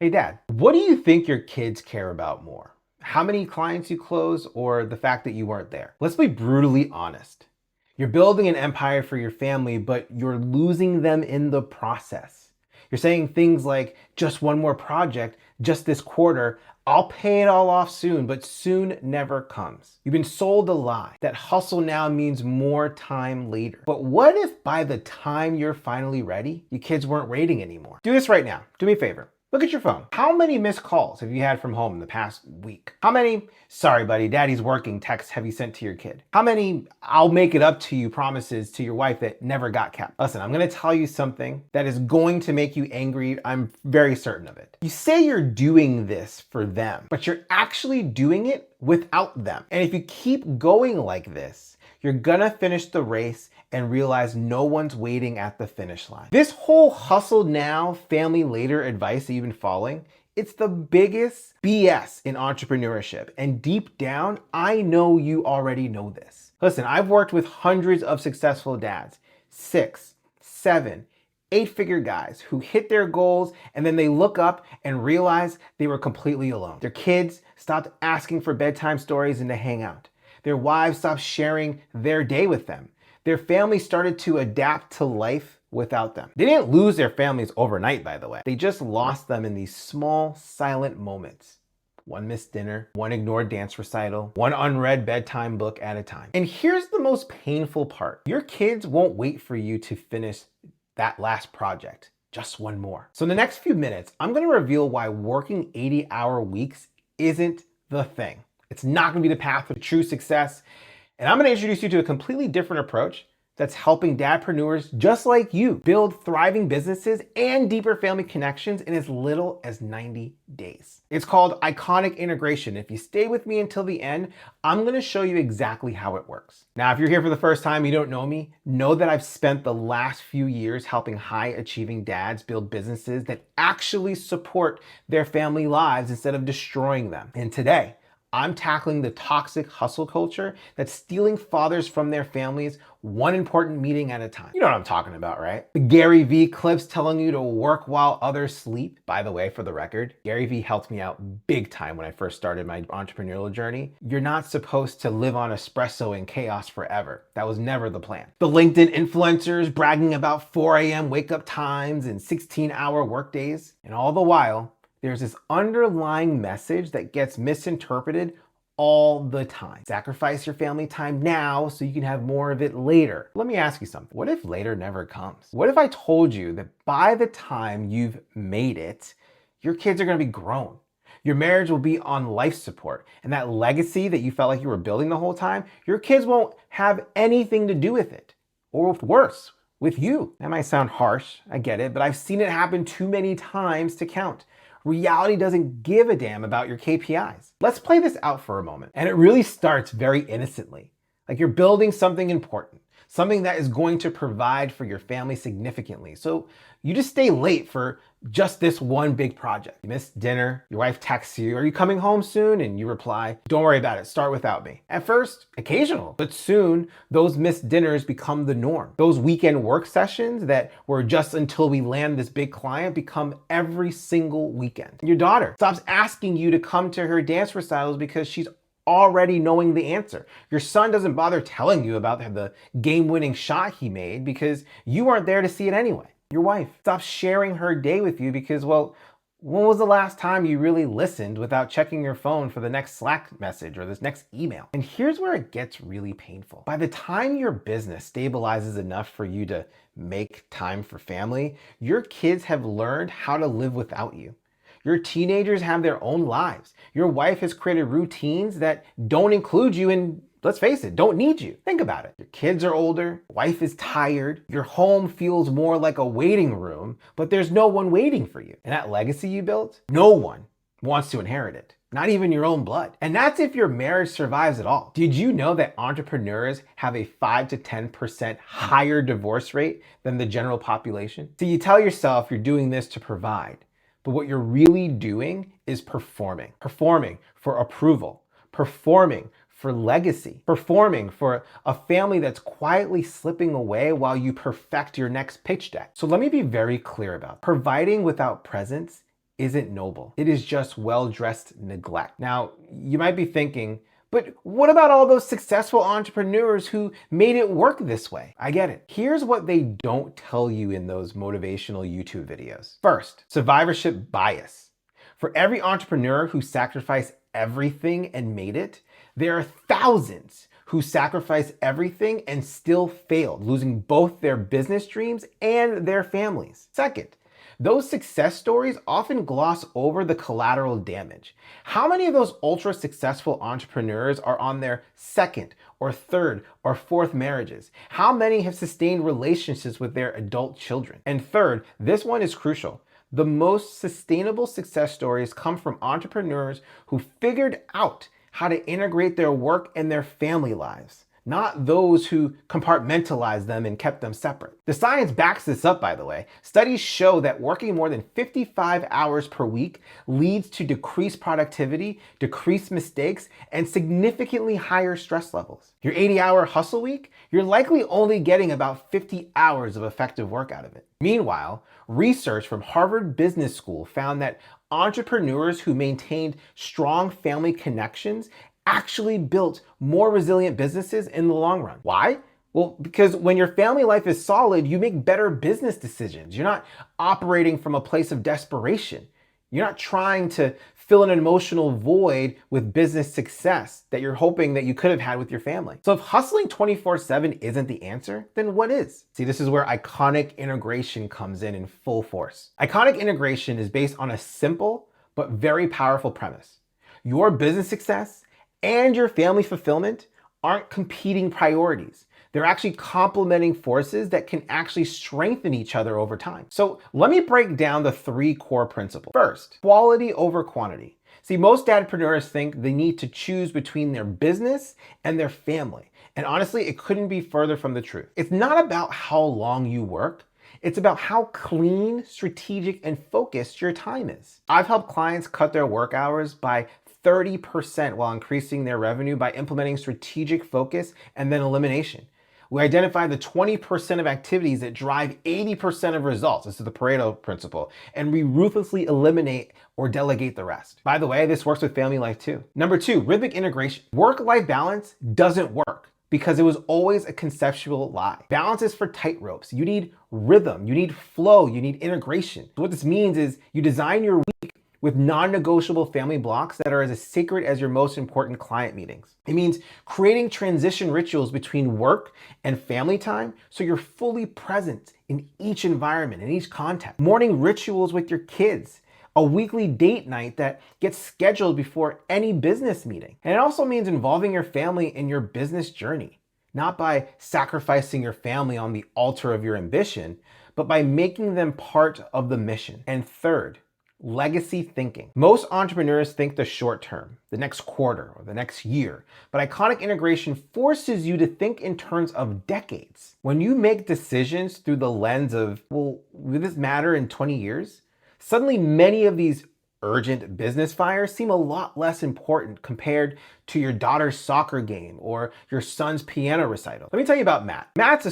Hey dad, what do you think your kids care about more? How many clients you close or the fact that you weren't there? Let's be brutally honest. You're building an empire for your family, but you're losing them in the process. You're saying things like, just one more project, just this quarter, I'll pay it all off soon, but soon never comes. You've been sold a lie that hustle now means more time later. But what if by the time you're finally ready, your kids weren't waiting anymore? Do this right now. Do me a favor. Look at your phone. How many missed calls have you had from home in the past week? How many, sorry buddy, daddy's working texts have you sent to your kid? How many, I'll make it up to you promises to your wife that never got kept? Listen, I'm gonna tell you something that is going to make you angry. I'm very certain of it. You say you're doing this for them, but you're actually doing it without them. And if you keep going like this, you're gonna finish the race and realize no one's waiting at the finish line. This whole hustle now, family later advice that you've been following, it's the biggest BS in entrepreneurship. And deep down, I know you already know this. Listen, I've worked with hundreds of successful dads, 6, 7, 8-figure guys who hit their goals and then they look up and realize they were completely alone. Their kids stopped asking for bedtime stories and to hang out. Their wives stopped sharing their day with them. Their family started to adapt to life without them. They didn't lose their families overnight, by the way. They just lost them in these small, silent moments. One missed dinner, one ignored dance recital, one unread bedtime book at a time. And here's the most painful part. Your kids won't wait for you to finish that last project, just one more. So in the next few minutes, I'm gonna reveal why working 80-hour weeks isn't the thing. It's not gonna be the path to true success. And I'm gonna introduce you to a completely different approach that's helping dadpreneurs just like you build thriving businesses and deeper family connections in as little as 90 days. It's called iconic integration. If you stay with me until the end, I'm gonna show you exactly how it works. Now, if you're here for the first time, you don't know me, know that I've spent the last few years helping high achieving dads build businesses that actually support their family lives instead of destroying them. And today, I'm tackling the toxic hustle culture that's stealing fathers from their families one important meeting at a time. You know what I'm talking about, right? The Gary Vee clips telling you to work while others sleep. By the way, for the record, Gary Vee helped me out big time when I first started my entrepreneurial journey. You're not supposed to live on espresso and chaos forever. That was never the plan. The LinkedIn influencers bragging about 4 a.m. wake up times and 16-hour workdays. And all the while, there's this underlying message that gets misinterpreted all the time. Sacrifice your family time now so you can have more of it later. Let me ask you something. What if later never comes? What if I told you that by the time you've made it, your kids are gonna be grown? Your marriage will be on life support, and that legacy that you felt like you were building the whole time, your kids won't have anything to do with it. Or worse, with you. That might sound harsh, I get it, but I've seen it happen too many times to count. Reality doesn't give a damn about your KPIs. Let's play this out for a moment. And it really starts very innocently. Like you're building something important, something that is going to provide for your family significantly. So you just stay late for just this one big project. You missed dinner, your wife texts you, "Are you coming home soon?" And you reply, "Don't worry about it, start without me." At first, occasional, but soon those missed dinners become the norm. Those weekend work sessions that were just until we land this big client become every single weekend. Your daughter stops asking you to come to her dance recitals because she's already knowing the answer. Your son doesn't bother telling you about the game-winning shot he made because you weren't there to see it anyway. Your wife stops sharing her day with you because, well, when was the last time you really listened without checking your phone for the next Slack message or this next email? And here's where it gets really painful. By the time your business stabilizes enough for you to make time for family, your kids have learned how to live without you. Your teenagers have their own lives. Your wife has created routines that don't include you and, let's face it, don't need you. Think about it. Your kids are older, wife is tired, your home feels more like a waiting room, but there's no one waiting for you. And that legacy you built, no one wants to inherit it. Not even your own blood. And that's if your marriage survives at all. Did you know that entrepreneurs have a 5 to 10% higher divorce rate than the general population? So you tell yourself you're doing this to provide, but what you're really doing is performing. Performing for approval. Performing for legacy. Performing for a family that's quietly slipping away while you perfect your next pitch deck. So let me be very clear about it. Providing without presence isn't noble. It is just well-dressed neglect. Now, you might be thinking, but what about all those successful entrepreneurs who made it work this way? I get it. Here's what they don't tell you in those motivational YouTube videos. First, survivorship bias. For every entrepreneur who sacrificed everything and made it, there are thousands who sacrificed everything and still failed, losing both their business dreams and their families. Second, those success stories often gloss over the collateral damage. How many of those ultra successful entrepreneurs are on their second or third or fourth marriages? How many have sustained relationships with their adult children? And third, this one is crucial. The most sustainable success stories come from entrepreneurs who figured out how to integrate their work and their family lives, not those who compartmentalized them and kept them separate. The science backs this up, by the way. Studies show that working more than 55 hours per week leads to decreased productivity, decreased mistakes, and significantly higher stress levels. Your 80-hour hustle week, you're likely only getting about 50 hours of effective work out of it. Meanwhile, research from Harvard Business School found that entrepreneurs who maintained strong family connections actually built more resilient businesses in the long run. Why? Well, because when your family life is solid, you make better business decisions. You're not operating from a place of desperation. You're not trying to fill an emotional void with business success that you're hoping that you could have had with your family. So if hustling 24/7 isn't the answer, then what is? See, this is where iconic integration comes in full force. Iconic integration is based on a simple but very powerful premise. Your business success and your family fulfillment aren't competing priorities. They're actually complementing forces that can actually strengthen each other over time. So let me break down the three core principles. First, quality over quantity. See, most dadpreneurs think they need to choose between their business and their family. And honestly, it couldn't be further from the truth. It's not about how long you work. It's about how clean, strategic, and focused your time is. I've helped clients cut their work hours by 30% while increasing their revenue by implementing strategic focus and then elimination. We identify the 20% of activities that drive 80% of results. This is the Pareto principle. And we ruthlessly eliminate or delegate the rest. By the way, this works with family life too. Number two, rhythmic integration. Work-life balance doesn't work because it was always a conceptual lie. Balance is for tightropes. You need rhythm, you need flow, you need integration. So what this means is you design your week with non-negotiable family blocks that are as sacred as your most important client meetings. It means creating transition rituals between work and family time so you're fully present in each environment, in each context. Morning rituals with your kids, a weekly date night that gets scheduled before any business meeting. And it also means involving your family in your business journey, not by sacrificing your family on the altar of your ambition, but by making them part of the mission. And third, legacy thinking. Most entrepreneurs think the short term, the next quarter or the next year, but iconic integration forces you to think in terms of decades. When you make decisions through the lens of, well, will this matter in 20 years? Suddenly many of these urgent business fires seem a lot less important compared to your daughter's soccer game or your son's piano recital. Let me tell you about Matt. Matt's a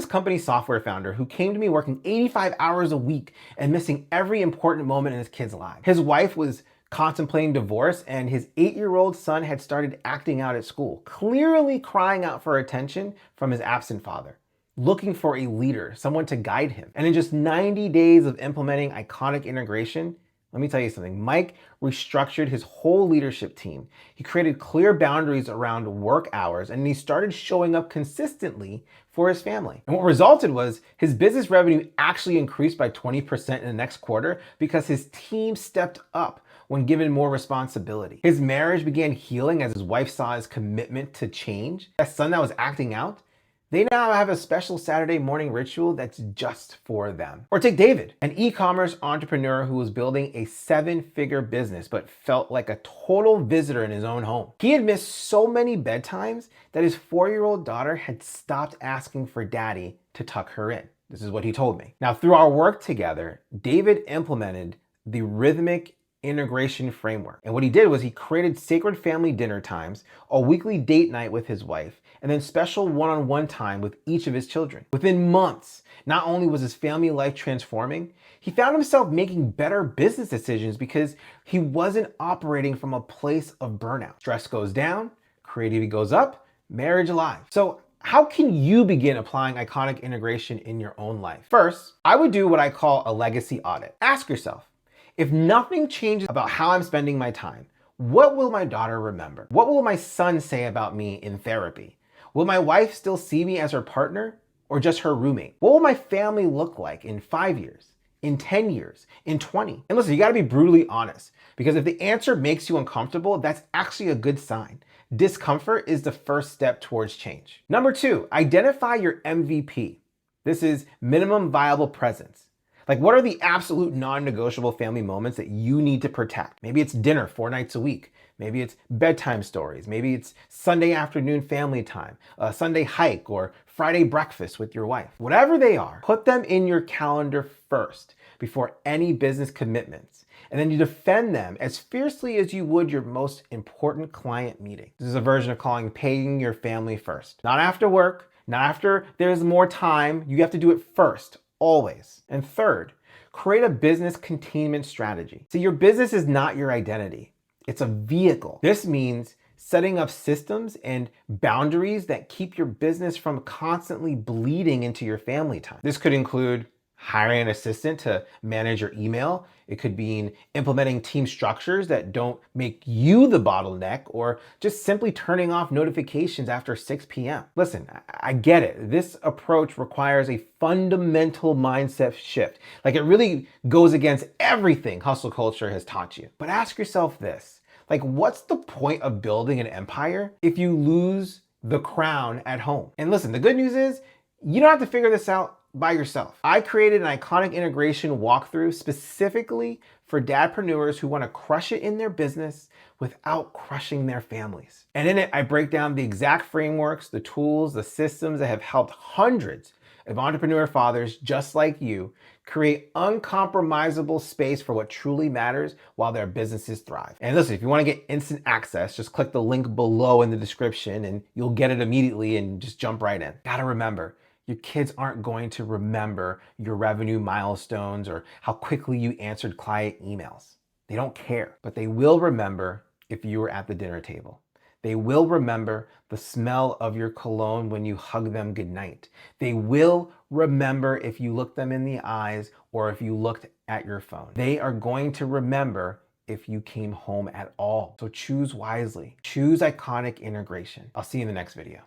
company software founder who came to me working 85 hours a week and missing every important moment in his kids' lives. His wife was contemplating divorce and his 8-year-old son had started acting out at school, clearly crying out for attention from his absent father, looking for a leader, someone to guide him. And in just 90 days of implementing iconic integration, let me tell you something. Mike restructured his whole leadership team. He created clear boundaries around work hours and he started showing up consistently for his family. And what resulted was his business revenue actually increased by 20% in the next quarter because his team stepped up when given more responsibility. His marriage began healing as his wife saw his commitment to change. That son that was acting out, they now have a special Saturday morning ritual that's just for them. Or take David, an e-commerce entrepreneur who was building a 7-figure business but felt like a total visitor in his own home. He had missed so many bedtimes that his 4-year-old daughter had stopped asking for daddy to tuck her in. This is what he told me. Now, through our work together, David implemented the rhythmic integration framework. And what he did was he created sacred family dinner times, a weekly date night with his wife, and then special one-on-one time with each of his children. Within months, not only was his family life transforming, he found himself making better business decisions because he wasn't operating from a place of burnout. Stress goes down, creativity goes up, marriage alive. So how can you begin applying iconic integration in your own life? First, I would do what I call a legacy audit. Ask yourself, if nothing changes about how I'm spending my time, what will my daughter remember? What will my son say about me in therapy? Will my wife still see me as her partner or just her roommate? What will my family look like in 5 years, in 10 years, in 20? And listen, you gotta be brutally honest, because if the answer makes you uncomfortable, that's actually a good sign. Discomfort is the first step towards change. Number 2, identify your MVP. This is minimum viable presence. Like, what are the absolute non-negotiable family moments that you need to protect? Maybe it's dinner 4 nights a week. Maybe it's bedtime stories. Maybe it's Sunday afternoon family time, a Sunday hike, or Friday breakfast with your wife. Whatever they are, put them in your calendar first before any business commitments. And then you defend them as fiercely as you would your most important client meeting. This is a version of calling paying your family first. Not after work, not after there's more time. You have to do it first, always. And third, create a business containment strategy. See, your business is not your identity. It's a vehicle. This means setting up systems and boundaries that keep your business from constantly bleeding into your family time. This could include hiring an assistant to manage your email. It could mean implementing team structures that don't make you the bottleneck, or just simply turning off notifications after 6 p.m. Listen, I get it. This approach requires a fundamental mindset shift. Like, it really goes against everything hustle culture has taught you. But ask yourself this, like, what's the point of building an empire if you lose the crown at home? And listen, the good news is you don't have to figure this out by yourself. I created an iconic integration walkthrough specifically for dadpreneurs who want to crush it in their business without crushing their families. And in it, I break down the exact frameworks, the tools, the systems that have helped hundreds of entrepreneur fathers just like you create uncompromisable space for what truly matters while their businesses thrive. And listen, if you want to get instant access, just click the link below in the description and you'll get it immediately and just jump right in. Gotta remember, your kids aren't going to remember your revenue milestones or how quickly you answered client emails. They don't care, but they will remember if you were at the dinner table. They will remember the smell of your cologne when you hug them goodnight. They will remember if you looked them in the eyes or if you looked at your phone. They are going to remember if you came home at all. So choose wisely. Choose iconic integration. I'll see you in the next video.